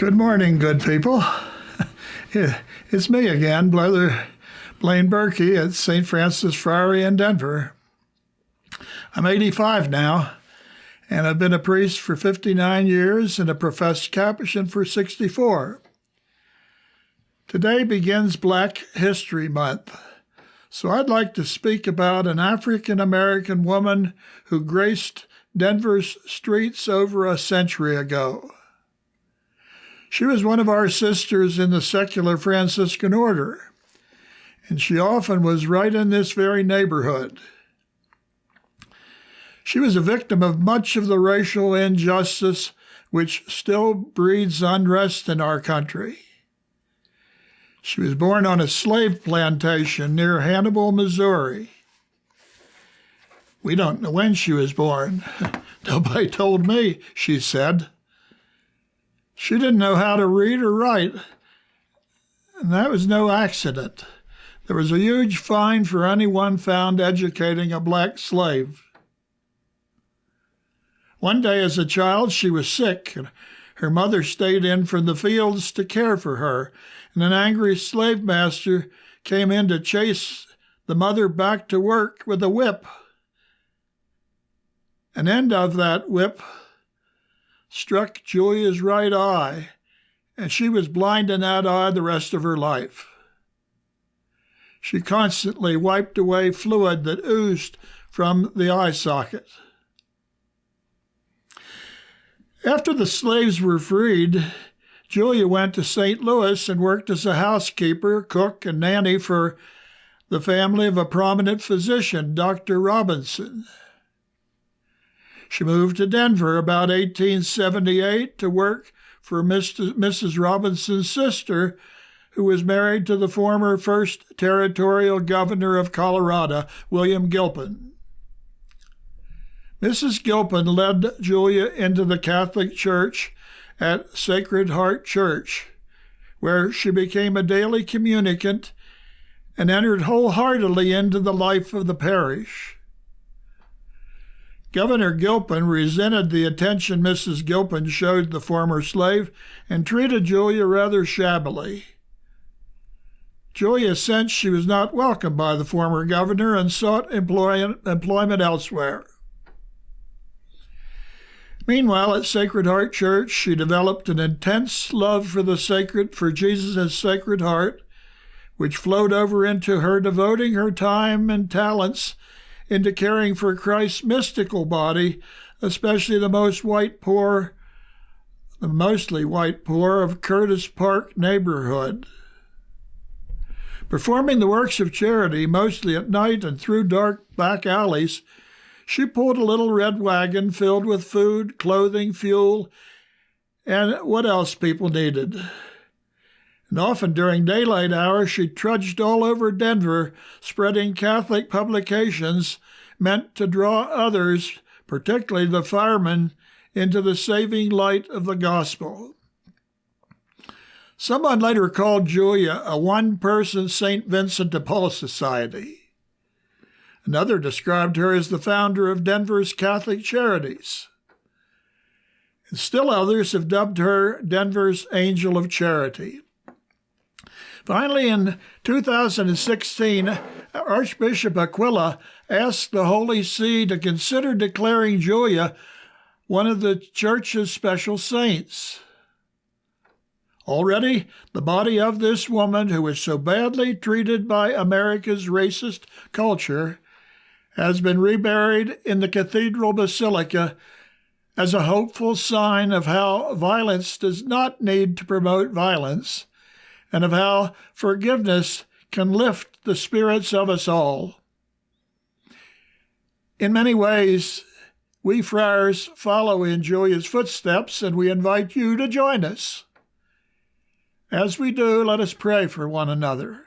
Good morning, good people. It's me again, Brother Blaine Burkey at St. Francis Friary in Denver. I'm 85 now, and I've been a priest for 59 years and a professed Capuchin for 64. Today begins Black History Month, so I'd like to speak about an African-American woman who graced Denver's streets over a century ago. She was one of our sisters in the secular Franciscan order, and she often was right in this very neighborhood. She was a victim of much of the racial injustice which still breeds unrest in our country. She was born on a slave plantation near Hannibal, Missouri. We don't know when she was born. Nobody told me, she said. She didn't know how to read or write, and that was no accident. There was a huge fine for anyone found educating a black slave. One day as a child, she was sick, and her mother stayed in from the fields to care for her, and an angry slave master came in to chase the mother back to work with a whip. An end of that whip struck Julia's right eye, and she was blind in that eye the rest of her life. She constantly wiped away fluid that oozed from the eye socket. After the slaves were freed, Julia went to St. Louis and worked as a housekeeper, cook, and nanny for the family of a prominent physician, Dr. Robinson. She moved to Denver about 1878 to work for Mrs. Robinson's sister, who was married to the former first territorial governor of Colorado, William Gilpin. Mrs. Gilpin led Julia into the Catholic Church at Sacred Heart Church, where she became a daily communicant and entered wholeheartedly into the life of the parish. Governor Gilpin resented the attention Mrs. Gilpin showed the former slave and treated Julia rather shabbily. Julia sensed she was not welcomed by the former governor and sought employment elsewhere. Meanwhile, at Sacred Heart Church, she developed an intense love for Jesus' Sacred Heart, which flowed over into her devoting her time and talents into caring for Christ's mystical body, especially the mostly white poor of Curtis Park neighborhood. Performing the works of charity, mostly at night and through dark back alleys, she pulled a little red wagon filled with food, clothing, fuel, and what else people needed. And often during daylight hours, she trudged all over Denver, spreading Catholic publications meant to draw others, particularly the firemen, into the saving light of the gospel. Someone later called Julia a one-person St. Vincent de Paul Society. Another described her as the founder of Denver's Catholic Charities. And still others have dubbed her Denver's Angel of Charity. Finally, in 2016, Archbishop Aquila asked the Holy See to consider declaring Julia one of the Church's special saints. Already, the body of this woman, who was so badly treated by America's racist culture, has been reburied in the Cathedral Basilica as a hopeful sign of how violence does not need to promote violence, and of how forgiveness can lift the spirits of us all. In many ways, we friars follow in Julia's footsteps, and we invite you to join us. As we do, let us pray for one another.